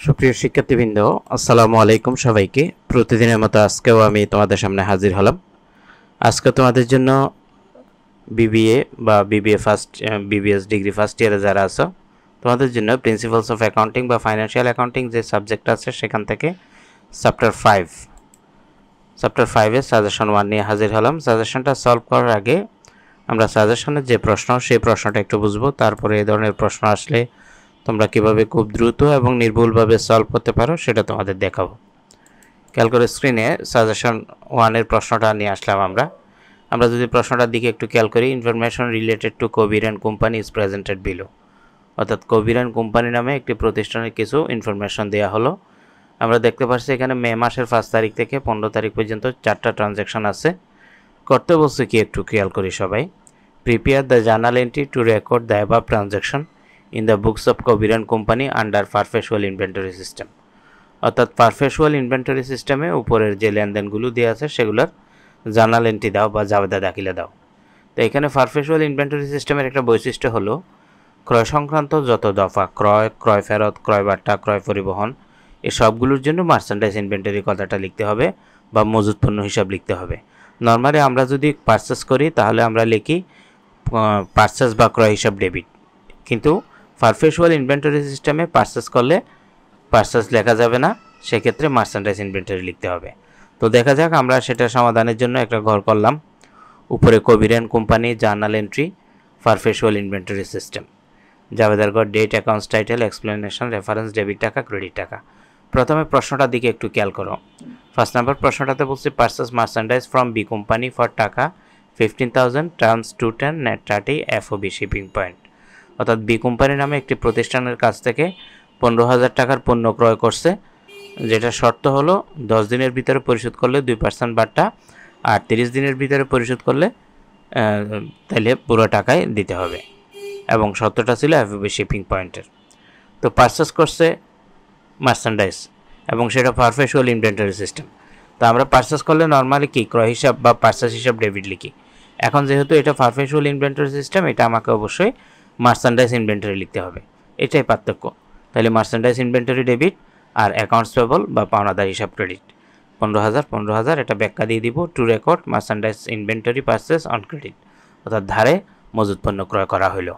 সুপ্রিয় শিক্ষার্থীবৃন্দ, আসসালামু আলাইকুম সবাইকে। প্রতিদিনের মতো আজকেও আমি তোমাদের সামনে হাজির হলাম। আজকে তোমাদের জন্য বিবিএ বা বিবিএস ডিগ্রি ফার্স্ট ইয়ারে যারা আছো তোমাদের জন্য প্রিন্সিপালস অফ অ্যাকাউন্টিং বা ফাইন্যান্সিয়াল অ্যাকাউন্টিং যে সাবজেক্ট আছে সেখান থেকে চ্যাপ্টার 5 সাজেশন 1 নিয়ে হাজির হলাম। সাজেশনটা সলভ করার আগে আমরা সাজেশনের যে প্রশ্ন সেই প্রশ্নটা একটু বুঝবো, তারপরে এই ধরনের প্রশ্ন আসলে তোমরা কিভাবে খুব দ্রুত এবং নির্ভুলভাবে সলভ করতে পারো সেটা তোমাদের দেখাবো। খেয়াল করে স্ক্রিনে সাজেশন 1 এর প্রশ্নটা নিয়ে আসলাম। আমরা যদি প্রশ্নটার দিকে একটু খেয়াল করি, information related to Kabir and company is presented below, অর্থাৎ কবির অ্যান্ড কোম্পানি নামে একটি প্রতিষ্ঠানের কিছু ইনফরমেশন দেওয়া হলো। আমরা দেখতে পাচ্ছি এখানে মে মাসের 5 তারিখ থেকে 15 তারিখ পর্যন্ত 4টা ট্রানজ্যাকশন আছে। করতে বলছে কি একটু খেয়াল করি সবাই। Prepare the journal entry two record the above transaction in the books of Kabir and company under perpetual inventory system, অর্থাৎ পারপেচুয়াল ইনভেন্টরি সিস্টেমে উপরের যে লেনদেনগুলো দেওয়া আছে সেগুলোর জার্নাল এন্ট্রি দাও বা জাবেদা দাখিলা দাও। তো এখানে পারপেচুয়াল ইনভেন্টরি সিস্টেমের একটা বৈশিষ্ট্য হলো ক্রয় সংক্রান্ত যত দফা, ক্রয় ফেরত, ক্রয় বার্তা, ক্রয় পরিবহন, এই সবগুলোর জন্য মার্চেন্ডাইজ ইনভেন্টরি কথাটা লিখতে হবে বা মজুত পণ্য হিসাব লিখতে হবে। নর্মালি আমরা যদি পারচেস করি তাহলে আমরা লিখি পারচেস বা ক্রয় হিসাব ডেবিট, কিন্তু পারপেচুয়াল ইনভেন্টরি সিস্টেমে পারচেস করলে পারচেস লেখা যাবে না, সেক্ষেত্রে মার্চেন্ডাইজ ইনভেন্টরি লিখতে হবে। তো দেখা যাক, আমরা সেটা সমাধানের জন্য একটা ঘর করলাম। উপরে Kabir and company journal entry perpetual inventory system, জাবেদার ঘর date, accounts title, explanation, reference, debit টাকা, ক্রেডিট টাকা। প্রথমে প্রশ্নটার দিকে একটু খেয়াল করো। ফার্স্ট নাম্বার প্রশ্নটাতে বলছি purchase merchandise from B company for টাকা 15,000 terms 210 net 30 FOB shipping point, অর্থাৎ বি কোম্পানি নামে একটি প্রতিষ্ঠানের কাছ থেকে 15,000 টাকার পণ্য ক্রয় করছে, যেটা শর্ত হলো 10 দিনের ভিতরে পরিশোধ করলে 2% বার্তা, আর 30 দিনের ভিতরে পরিশোধ করলে তাহলে পুরো টাকায় দিতে হবে, এবং শর্তটা ছিল এফওবি শিপিং পয়েন্টের। তো পারচেস করছে মার্চেন্ডাইজ এবং সেটা পারপেচুয়াল ইনভেন্টরি সিস্টেম। তো আমরা পারচেস করলে নর্মালি কি ক্রয় হিসাব বা পারচেস হিসাব ডেবিট লিখি। এখন যেহেতু এটা পারপেচুয়াল ইনভেন্টরি সিস্টেম, এটা আমাকে অবশ্যই মার্চেন্ডাইজ ইনভেন্টরি লিখতে হবে, এটাই পার্থক্য। তাহলে মার্চেন্ডাইজ ইনভেন্টরি ডেবিট আর অ্যাকাউন্টস পেবল বা পাওনাদার হিসাব ক্রেডিট। 15,000 এটা ব্যাখ্যা দিয়ে দিব। To record merchandise inventory purchase on credit, অর্থাৎ ধারে মজুত পণ্য ক্রয় করা হলো।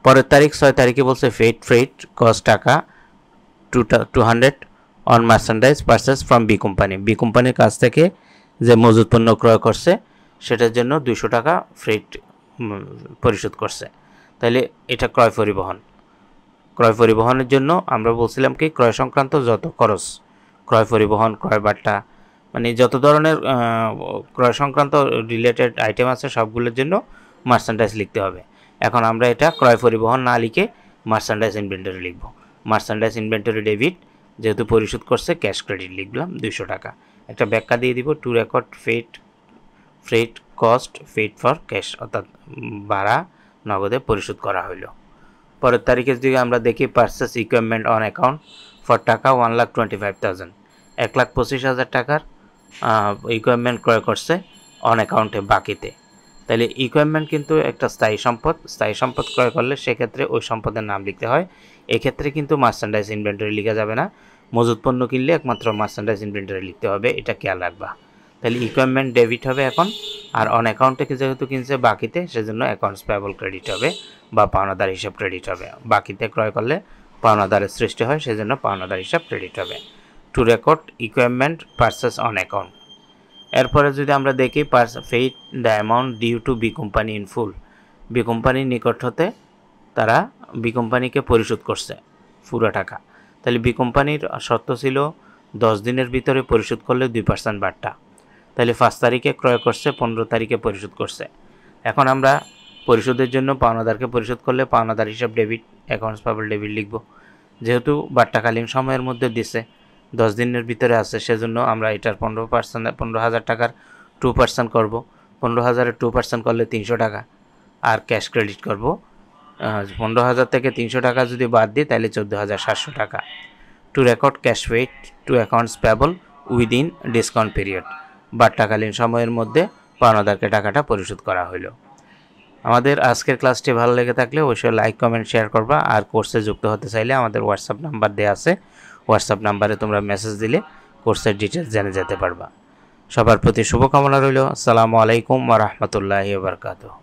পরের তারিখ 6 তারিখে বলছে ফ্রেট কস্ট টাকা 200 on merchandise purchase from B company, B কোম্পানির কাছ থেকে যে মজুত পণ্য ক্রয় করছে সেটার জন্য 200 টাকা ফ্রেট পরিশোধ করছে। তাহলে এটা ক্রয় পরিবহনের জন্য আমরা বলছিলাম কি ক্রয় সংক্রান্ত যত খরচ, ক্রয় পরিবহন, ক্রয় বার্তা, মানে যত ধরনের ক্রয় সংক্রান্ত রিলেটেড আইটেম আছে সবগুলোর জন্য মার্চেন্ডাইজ লিখতে হবে। এখন আমরা এটা ক্রয় পরিবহন না লিখে মার্চেন্ডাইজ ইনভেন্টরি লিখব। মার্চেন্ডাইজ ইনভেন্টরি ডেবিট, যেহেতু পরিশোধ করছে ক্যাশ ক্রেডিট লিখলাম 200 টাকা। একটা ব্যাখ্যা দিয়ে দিব। To record freight cost paid for cash, অর্থাৎ ভাড়া নগদে পরিশোধ করা হইল। পরের তারিখের দিকে আমরা দেখি purchase equipment on account for টাকা 1,25,000, 1,25,000 টাকার ইকুইপমেন্ট ক্রয় করছে অন অ্যাকাউন্টে বাকিতে। তাহলে ইকুইপমেন্ট কিন্তু একটা স্থায়ী সম্পদ ক্রয় করলে সেক্ষেত্রে ওই সম্পদের নাম লিখতে হয়। এক্ষেত্রে কিন্তু মার্চেন্ডাইজ ইনভেন্টরি লিখা যাবে না, মজুত পণ্য কিনলে একমাত্র মার্চেন্ডাইজ ইনভেন্টরি লিখতে হবে, এটা খেয়াল রাখবা। তাহলে ইকুইপমেন্ট ডেবিট হবে এখন, আর অন অ্যাকাউন্টে যেহেতু কিনছে বাকিতে সেজন্য অ্যাকাউন্টস পেয়েবল ক্রেডিট হবে বা পাওনাদার হিসাব ক্রেডিট হবে। বাকিতে ক্রয় করলে পাওনাদারের সৃষ্টি হয়, সেজন্য পাওনাদার হিসাব ক্রেডিট হবে। To record equipment purchase on account. এরপরে যদি আমরা দেখি paid the amount due to B company in full, B কোম্পানির নিকট হতে তারা বি কোম্পানিকে পরিশোধ করছে পুরো টাকা। তাহলে বি কোম্পানির শর্ত ছিল 10 দিনের ভিতরে পরিশোধ করলে 2% বার্তা। তাহলে 5 তারিখে ক্রয় করছে, 15 তারিখে পরিশোধ করছে। এখন আমরা পরিশোধের জন্য পাওনাদারকে পরিশোধ করলে পাওনাদার হিসাব ডেবিট, অ্যাকাউন্টস পেয়েবল ডেবিট লিখব। যেহেতু বার্তাকালীন সময়ের মধ্যে দিছে, 10 দিনের ভিতরে আছে, সেজন্য আমরা এটার 15,000 টাকার 2% করব। 15,000-এর 2% করলে 300 টাকা, আর ক্যাশ ক্রেডিট করব 15,000 থেকে 300 টাকা যদি বাদ দিই তাহলে 14,700 টাকা। To record cash paid to accounts payable within discount period, বার্তাকালীন সময়ের মধ্যে পাওনাদারকে টাকাটা পরিশোধ করা হলো। আমাদের আজকের ক্লাসটি ভালো লেগে থাকলে অবশ্যই লাইক কমেন্ট শেয়ার করবা। আর কোর্সে যুক্ত হতে চাইলে আমাদের হোয়াটসঅ্যাপ নাম্বার দেওয়া আছে, হোয়াটসঅ্যাপ নাম্বারে তোমরা মেসেজ দিলে কোর্সের ডিটেলস জেনে যেতে পারবা। সবার প্রতি শুভকামনা রইল। আসসালামু আলাইকুম ওয়া রাহমাতুল্লাহি ওয়া বারাকাতুহু।